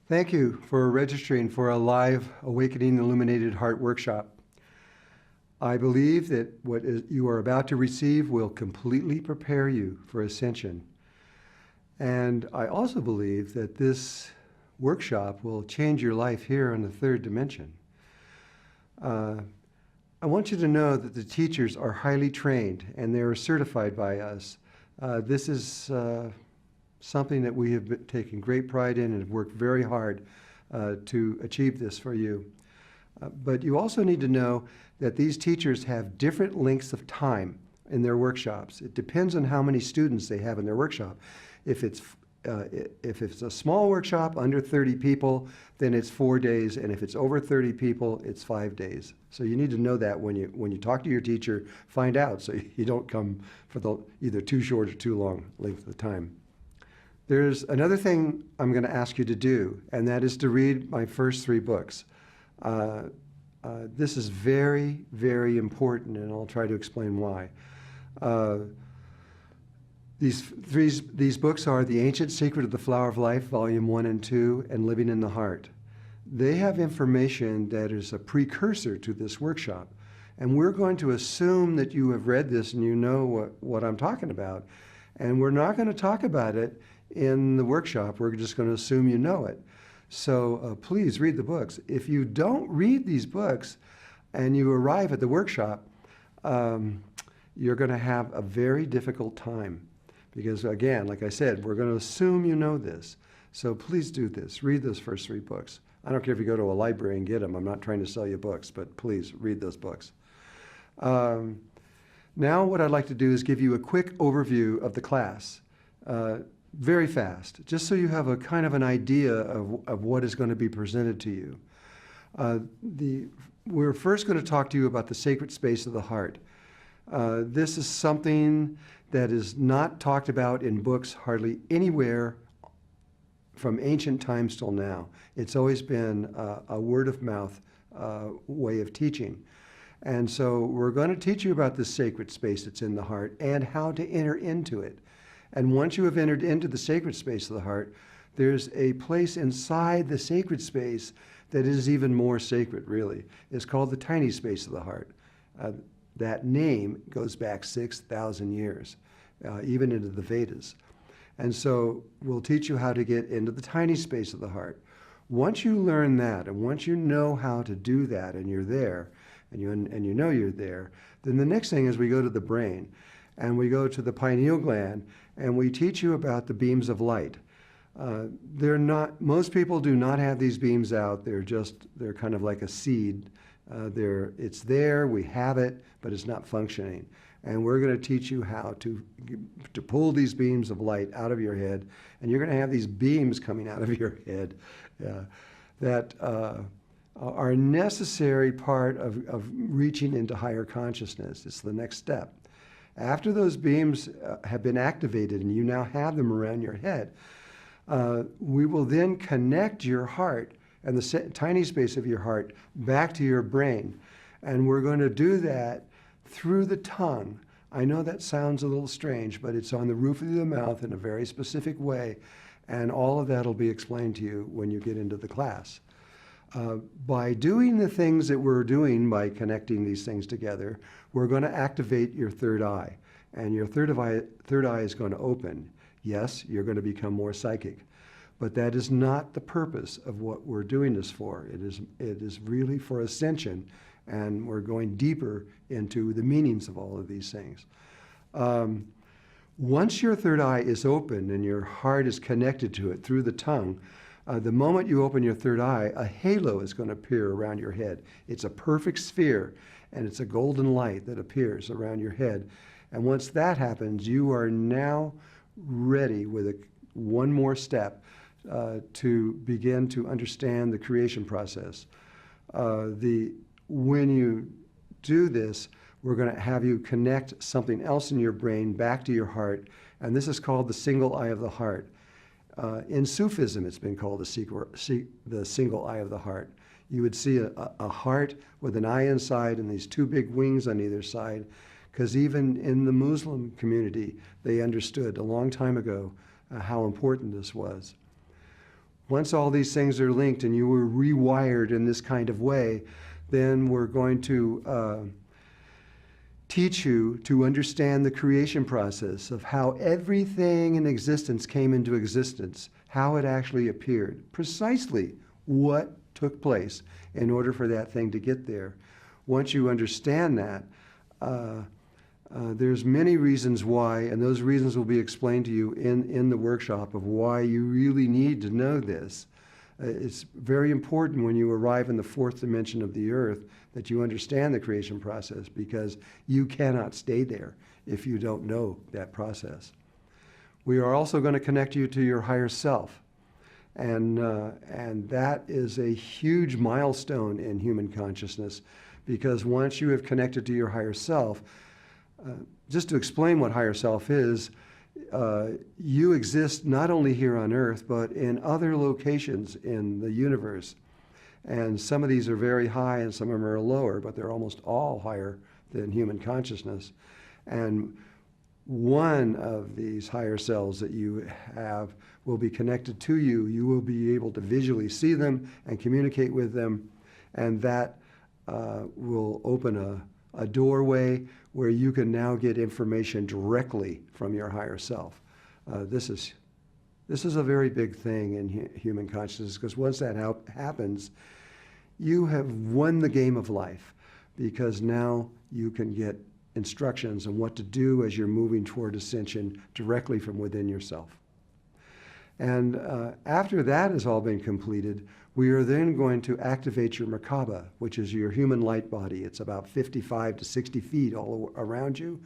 Thank you for registering for a live Awakening Illuminated Heart workshop. I believe that you are about to receive will completely prepare you for ascension. And I also believe that this workshop will change your life here on the third dimension. I want you to know that the teachers are highly trained and they are certified by us. This is something that we have taken great pride in and have worked very hard to achieve this for you. But you also need to know that these teachers have different lengths of time in their workshops. It depends on how many students they have in their workshop. If it's a small workshop, under 30 people, then it's 4 days, and if it's over 30 people, it's 5 days. So you need to know that when you talk to your teacher, find out so you don't come for the either too short or too long length of time. There's another thing I'm going to ask you to do, and that is to read my first 3 books. This is very, very important, and I'll try to explain why. These books are The Ancient Secret of the Flower of Life, Volume 1 and 2, and Living in the Heart. They have information that is a precursor to this workshop, and we're going to assume that you have read this and you know what I'm talking about, and we're not going to talk about it in the workshop. We're just going to assume you know it. So please read the books. If you don't read these books and you arrive at the workshop, you're going to have a very difficult time. Because again, like I said, we're going to assume you know this. So please do this. Read those first 3 books. I don't care if you go to a library and get them. I'm not trying to sell you books, but please read those books. Now what I'd like to do is give you a quick overview of the class. Very fast, just so you have a kind of an idea of what is going to be presented to you. We're first going to talk to you about the sacred space of the heart. This is something that is not talked about in books hardly anywhere from ancient times till now. It's always been a word of mouth way of teaching. And so we're going to teach you about this sacred space that's in the heart and how to enter into it. And once you have entered into the sacred space of the heart, there's a place inside the sacred space that is even more sacred, really. It's called the tiny space of the heart. That name goes back 6,000 years, even into the Vedas. And so we'll teach you how to get into the tiny space of the heart. Once you learn that, and once you know how to do that, and you're there, and you know you're there, then the next thing is we go to the brain, and we go to the pineal gland, and we teach you about the beams of light. Most people do not have these beams out. They're kind of like a seed. It's there, we have it, but it's not functioning. And we're going to teach you how to pull these beams of light out of your head, and you're going to have these beams coming out of your head that are a necessary part of reaching into higher consciousness. It's the next step. After those beams have been activated and you now have them around your head, we will then connect your heart and the tiny space of your heart back to your brain. And we're going to do that through the tongue. I know that sounds a little strange, but it's on the roof of the mouth in a very specific way. And all of that will be explained to you when you get into the class. By doing the things that we're doing by connecting these things together, we're going to activate your third eye. And your third eye is going to open. Yes, you're going to become more psychic. But that is not the purpose of what we're doing this for. It is really for ascension, and we're going deeper into the meanings of all of these things. Once your third eye is open and your heart is connected to it through the tongue, the moment you open your third eye, a halo is going to appear around your head. It's a perfect sphere, and it's a golden light that appears around your head. And once that happens, you are now ready with one more step to begin to understand the creation process. When you do this, we're going to have you connect something else in your brain back to your heart, and this is called the single eye of the heart. In Sufism, it's been called the single eye of the heart. You would see a heart with an eye inside and these 2 big wings on either side, because even in the Muslim community, they understood a long time ago how important this was. Once all these things are linked and you were rewired in this kind of way, then we're going to teach you to understand the creation process of how everything in existence came into existence, how it actually appeared, precisely what took place in order for that thing to get there. Once you understand that, there's many reasons why, and those reasons will be explained to you in the workshop of why you really need to know this. It's very important when you arrive in the fourth dimension of the earth that you understand the creation process, because you cannot stay there if you don't know that process. We are also going to connect you to your higher self. And that is a huge milestone in human consciousness, because once you have connected to your higher self, just to explain what higher self is, you exist not only here on earth, but in other locations in the universe. And some of these are very high and some of them are lower, but they're almost all higher than human consciousness. And one of these higher selves that you have will be connected to you. You will be able to visually see them and communicate with them, and that will open a doorway where you can now get information directly from your higher self. This is a very big thing in human consciousness, because once that happens, you have won the game of life, because now you can get instructions on what to do as you're moving toward ascension directly from within yourself. And after that has all been completed, we are then going to activate your Merkaba, which is your human light body. It's about 55 to 60 feet all around you.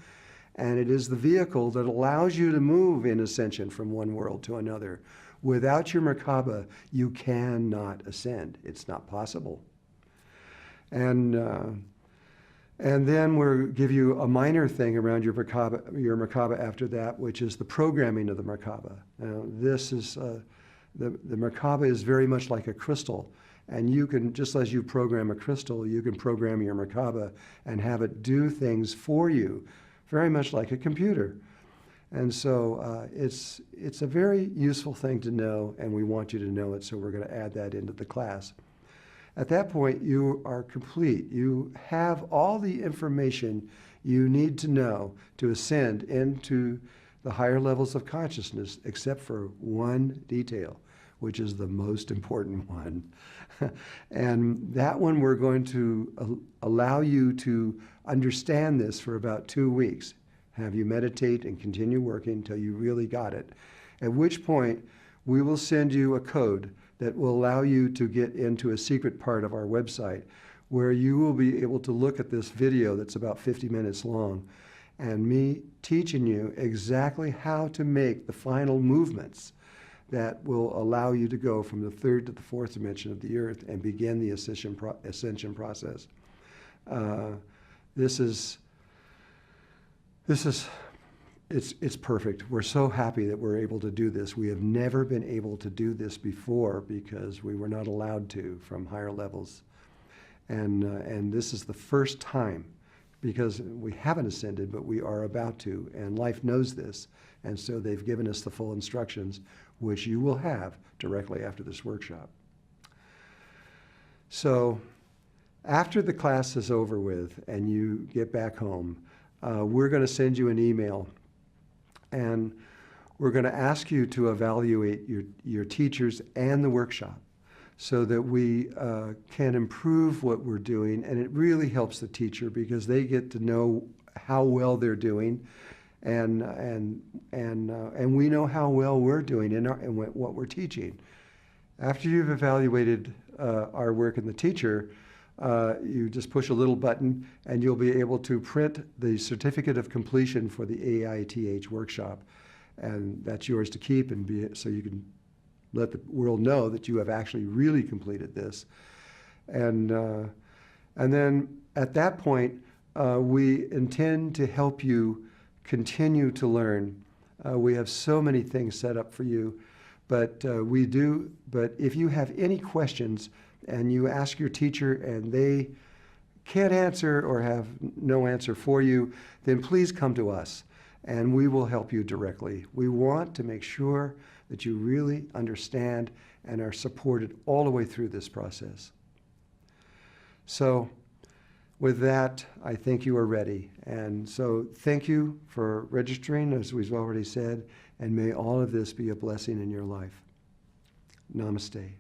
And it is the vehicle that allows you to move in ascension from one world to another. Without your Merkaba, you cannot ascend. It's not possible. And then we'll give you a minor thing around your Merkaba after that, which is the programming of the Merkaba. Now, this is, the Merkaba is very much like a crystal. And you can, just as you program a crystal, you can program your Merkaba and have it do things for you, very much like a computer. And so it's a very useful thing to know, and we want you to know it, so we're going to add that into the class. At that point, you are complete. You have all the information you need to know to ascend into the higher levels of consciousness, except for one detail, which is the most important one. And that one we're going to allow you to understand this for about 2 weeks. Have you meditate and continue working until you really got it. At which point, we will send you a code that will allow you to get into a secret part of our website, where you will be able to look at this video that's about 50 minutes long, and me teaching you exactly how to make the final movements that will allow you to go from the third to the fourth dimension of the earth and begin the ascension process. It's perfect. We're so happy that we're able to do this. We have never been able to do this before because we were not allowed to from higher levels. And this is the first time, because we haven't ascended, but we are about to, and life knows this. And so they've given us the full instructions, which you will have directly after this workshop. So after the class is over with and you get back home, we're going to send you an email, and we're going to ask you to evaluate your teachers and the workshop so that we can improve what we're doing. And it really helps the teacher, because they get to know how well they're doing, and we know how well we're doing in what we're teaching. After you've evaluated our work in the teacher, you just push a little button and you'll be able to print the certificate of completion for the AITH workshop. And that's yours to keep, and so you can let the world know that you have actually really completed this. And then at that point, we intend to help you continue to learn. We have so many things set up for you, but if you have any questions and you ask your teacher and they can't answer or have no answer for you, then please come to us and we will help you directly. We want to make sure that you really understand and are supported all the way through this process. So with that, I think you are ready. And so thank you for registering, as we've already said, and may all of this be a blessing in your life. Namaste.